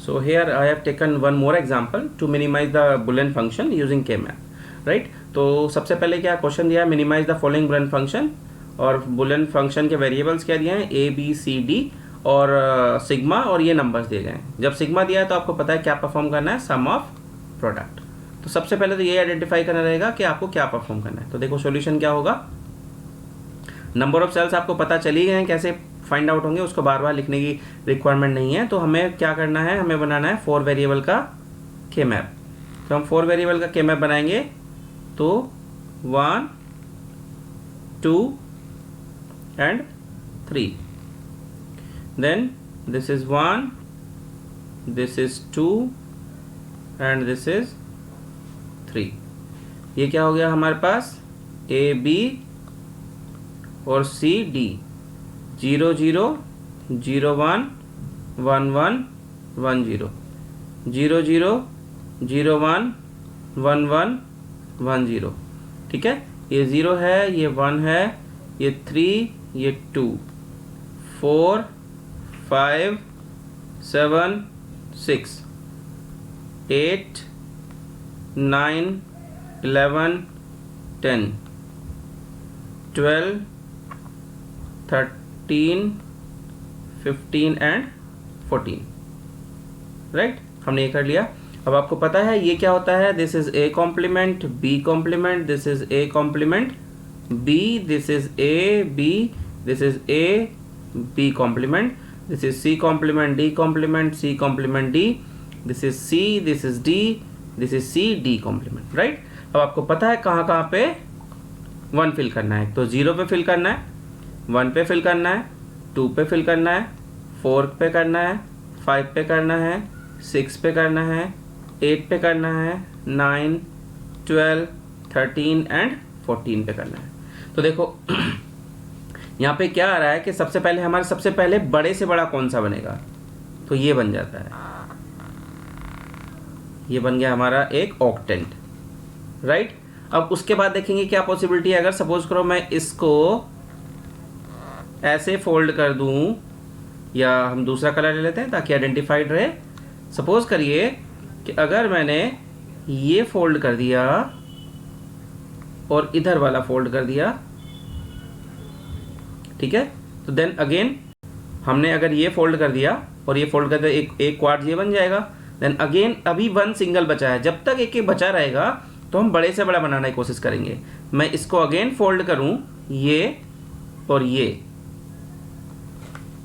So here I have taken one more example to minimize the boolean function using K-map, right? तो सबसे पहले क्या question दिया है, minimize the following boolean function, और boolean function के वेरिएबल्स क्या दिए हैं, ए बी सी डी और सिग्मा, और ये नंबर्स दिए गए हैं। जब सिग्मा दिया है तो आपको पता है क्या परफॉर्म करना है, सम ऑफ प्रोडक्ट। तो सबसे पहले तो ये आइडेंटिफाई करना रहेगा कि आपको क्या परफॉर्म करना है। तो देखो सॉल्यूशन क्या होगा, नंबर ऑफ सेल्स आपको पता चली गए हैं, कैसे फाइंड आउट होंगे उसको बार बार लिखने की रिक्वायरमेंट नहीं है। तो हमें क्या करना है, हमें बनाना है 4 वेरिएबल का के मैप। तो हम 4 वेरिएबल का के मैप बनाएंगे। तो 1 2 एंड 3, देन दिस इज 1, this is 2 and this is 3। ये क्या हो गया हमारे पास, ए बी और सी डी, 0 0 0 1 1 1 1 0, 0 0 0 1 1 1 1 0। ठीक है, ये 0 है, ये 1 है, ये 3, ये 2, 4 5 7 6 8 9 11 10 12 13 15 एंड 14, राइट। हमने ये कर लिया। अब आपको पता है ये क्या होता है, this is A complement B complement, this is A complement B, this is A B, this is A B complement, this is C complement D complement, C complement D, this is C, this is D, this is C D complement, right. अब आपको पता है कहाँ कहाँ पे 1 fill करना है। तो 0 पे फिल करना है, 1 पे फिल करना है, 2 पे फिल करना है, 4 पे करना है, 5 पे करना है, 6 पे करना है, 8 पे करना है, 9 12 13 एंड 14 पे करना है। तो देखो यहाँ पे क्या आ रहा है कि सबसे पहले हमारे सबसे पहले बड़े से बड़ा कौन सा बनेगा, तो ये बन जाता है, ये बन गया हमारा एक ऑक्टेंट, राइट। अब उसके बाद देखेंगे क्या पॉसिबिलिटी है। अगर सपोज करो मैं इसको ऐसे फोल्ड कर दूं, या हम दूसरा कलर ले लेते हैं ताकि आइडेंटिफाइड रहे। सपोज करिए कि अगर मैंने ये फोल्ड कर दिया और इधर वाला फोल्ड कर दिया, ठीक है, तो देन अगेन हमने अगर ये फोल्ड कर दिया और ये फोल्ड कर दिया, एक क्वाड्र ये बन जाएगा। देन अगेन अभी 1 सिंगल बचा है, जब तक एक बचा रहेगा तो हम बड़े से बड़ा बनाने की कोशिश करेंगे। मैं इसको अगेन फोल्ड करूं, ये और ये,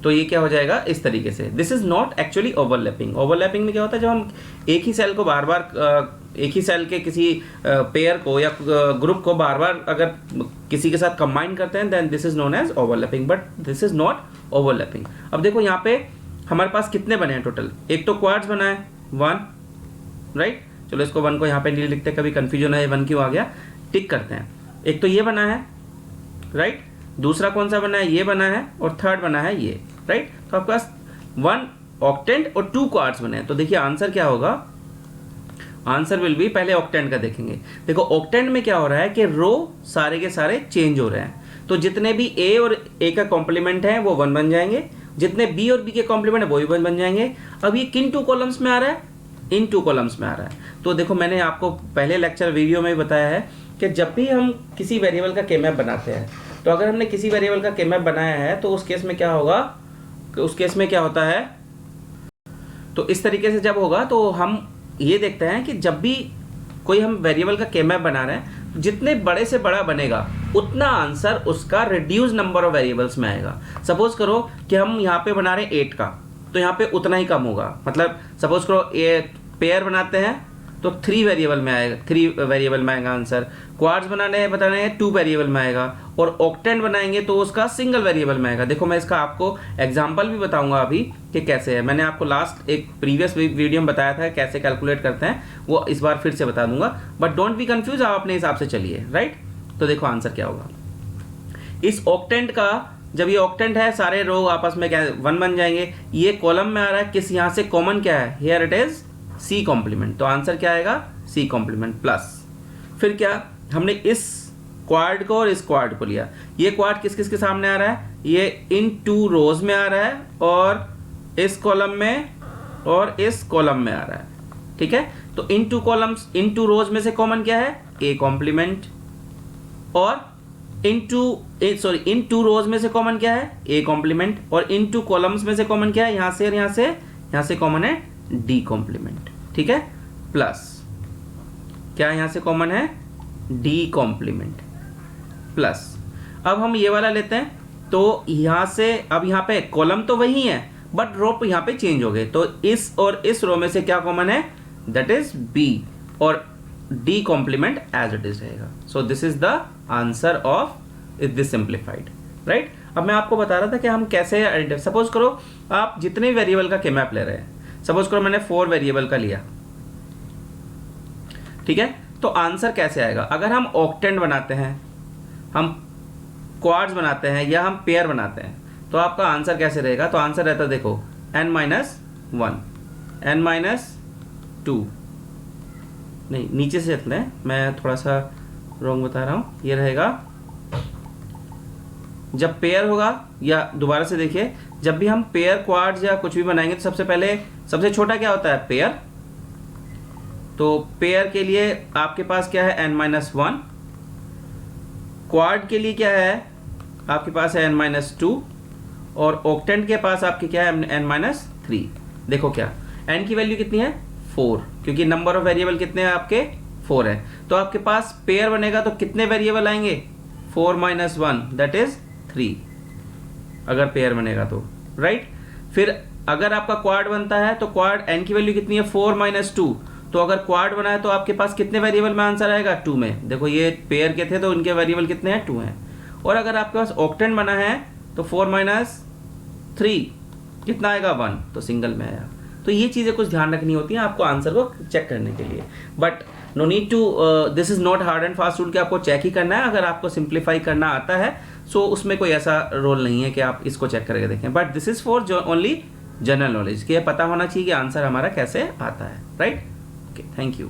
तो ये क्या हो जाएगा इस तरीके से। This is not actually overlapping. Overlapping में क्या होता है, जब हम एक ही सेल को बार बार एक ही सेल के किसी पेयर को या ग्रुप को बार बार अगर किसी के साथ कंबाइन करते हैं, then this is known as overlapping, but this is not overlapping. अब देखो यहाँ पे हमारे पास कितने बने हैं टोटल, एक तो क्वाड्स बना है 1, राइट। चलो इसको 1 को यहाँ पे नहीं लिखते, कभी कंफ्यूजन है 1 क्यों आ गया, टिक करते हैं। एक तो ये बना है, राइट, दूसरा कौन सा बना है, ये बना है, और थर्ड बना है ये, राइट। तो आपके पास 1 ऑक्टेंट और 2 क्वाड्स बने हैं। तो देखिए आंसर क्या होगा, आंसर विल बी, पहले ऑक्टेंट का देखेंगे। देखो ऑक्टेंट में क्या हो रहा है कि रो सारे के सारे चेंज हो रहे हैं। तो जितने भी ए और ए का कॉम्प्लीमेंट है वो 1 बन जाएंगे, जितने बी और बी के कॉम्प्लीमेंट है वो भी 1 बन जाएंगे। अब ये किन 2 कॉलम्स में आ रहा है, इन 2 कॉलम्स में आ रहा है। तो देखो मैंने आपको पहले लेक्चर वीडियो में बताया है कि जब भी हम किसी वेरिएबल का के मैप बनाते हैं, तो अगर हमने किसी वेरिएबल का के मैप बनाया है तो उस केस में क्या होगा, उस केस में क्या होता है, तो इस तरीके से जब होगा तो हम ये देखते हैं कि जब भी कोई हम वेरिएबल का के मैप बना रहे हैं, जितने बड़े से बड़ा बनेगा उतना आंसर उसका रिड्यूस नंबर ऑफ वेरिएबल्स में आएगा। सपोज करो कि हम यहाँ पे बना रहे हैं 8 का, तो यहाँ पे उतना ही कम होगा। मतलब सपोज करो ये पेयर बनाते हैं तो 3 वेरिएबल में आएगा, 3 वेरिएबल में आएगा आंसर। क्वाड्स बताने हैं 2 वेरिएबल में आएगा, और ऑक्टेंट बनाएंगे तो उसका सिंगल वेरिएबल में आएगा। देखो मैं इसका आपको एग्जांपल भी बताऊंगा अभी कि कैसे है। मैंने आपको लास्ट एक प्रीवियस वीडियो में बताया था कैसे कैलकुलेट करते हैं, वो इस बार फिर से बता दूंगा, बट डोंट बी कंफ्यूज, आप अपने हिसाब से चलिए, राइट। तो देखो आंसर क्या होगा इस ऑक्टेंट का। जब ये ऑक्टेंट है सारे रो आपस में क्या 1 बन जाएंगे। ये कॉलम में आ रहा है, किस यहाँ से कॉमन क्या है, here it is C complement, तो आंसर क्या आएगा सी कॉम्प्लीमेंट प्लस। फिर क्या, हमने इस क्वाड को और इस क्वाड को लिया। ये क्वाड किस किस के सामने आ रहा है, ये इन 2 रोज में आ रहा है, और इस कॉलम में और इस कॉलम में आ रहा है, ठीक है। तो इन टू कॉलम्स, इन टू रोज में से कॉमन क्या है, ए कॉम्प्लीमेंट, और इन टू रोज में से कॉमन क्या है, ए कॉम्प्लीमेंट, और इन टू कॉलम्स में से कॉमन क्या है, यहां से और यहां से कॉमन है डी कॉम्प्लीमेंट, ठीक है। प्लस क्या यहां से कॉमन है, डी कॉम्प्लीमेंट प्लस। अब हम ये वाला लेते हैं, तो यहां से अब यहां पे कॉलम तो वही है बट रो यहां पे चेंज हो गए, तो इस और इस रो में से क्या कॉमन है, दैट इज बी, और D complement as it is रहेगा। So this is the answer of this simplified, right. अब मैं आपको बता रहा था कि हम कैसे, सपोज करो आप जितने वेरिएबल का के मैप ले रहे हैं, सपोज करो मैंने 4 वेरिएबल का लिया, ठीक है। तो आंसर कैसे आएगा, अगर हम ऑक्टेंट बनाते हैं, हम क्वाड्स बनाते हैं, या हम पेयर बनाते हैं, तो आपका आंसर कैसे रहेगा, तो आंसर रहता है देखो n-1, n-2, नहीं नीचे से चलते हैं, मैं थोड़ा सा रॉन्ग बता रहा हूं, ये रहेगा जब पेयर होगा, या दोबारा से देखिए, जब भी हम पेयर क्वाड्स या कुछ भी बनाएंगे तो सबसे पहले सबसे छोटा क्या होता है, पेयर। तो पेयर के लिए आपके पास क्या है, n-1, क्वाड के लिए क्या है आपके पास है n-2, और ऑक्टेंट के पास आपके क्या है n-3। देखो क्या n की वैल्यू कितनी है, 4, क्योंकि नंबर ऑफ वेरिएबल कितने हैं आपके, 4 है। तो आपके पास पेयर बनेगा तो कितने वेरिएबल आएंगे, 4-1 दैट इज 3, अगर पेयर बनेगा तो, राइट। फिर अगर आपका क्वाड बनता है तो क्वाड n की वैल्यू कितनी है, 4-2, तो अगर क्वाड बना है तो आपके पास कितने वेरिएबल में आंसर आएगा, 2 में। देखो ये पेयर के थे तो उनके वेरिएबल कितने हैं, 2 हैं। और अगर आपके पास ऑक्टेंट बना है तो 4-3 कितना आएगा, 1, तो सिंगल में आया। तो ये चीज़ें कुछ ध्यान रखनी होती हैं आपको आंसर को चेक करने के लिए, but no need to, this is not hard and fast rule कि आपको चेक ही करना है। अगर आपको सिंप्लीफाई करना आता है सो उसमें कोई ऐसा रोल नहीं है कि आप इसको चेक करके देखें, बट दिस इज़ फॉर जो ओनली जनरल नॉलेज, कि ये पता होना चाहिए कि आंसर हमारा कैसे आता है, राइट। Okay, thank you.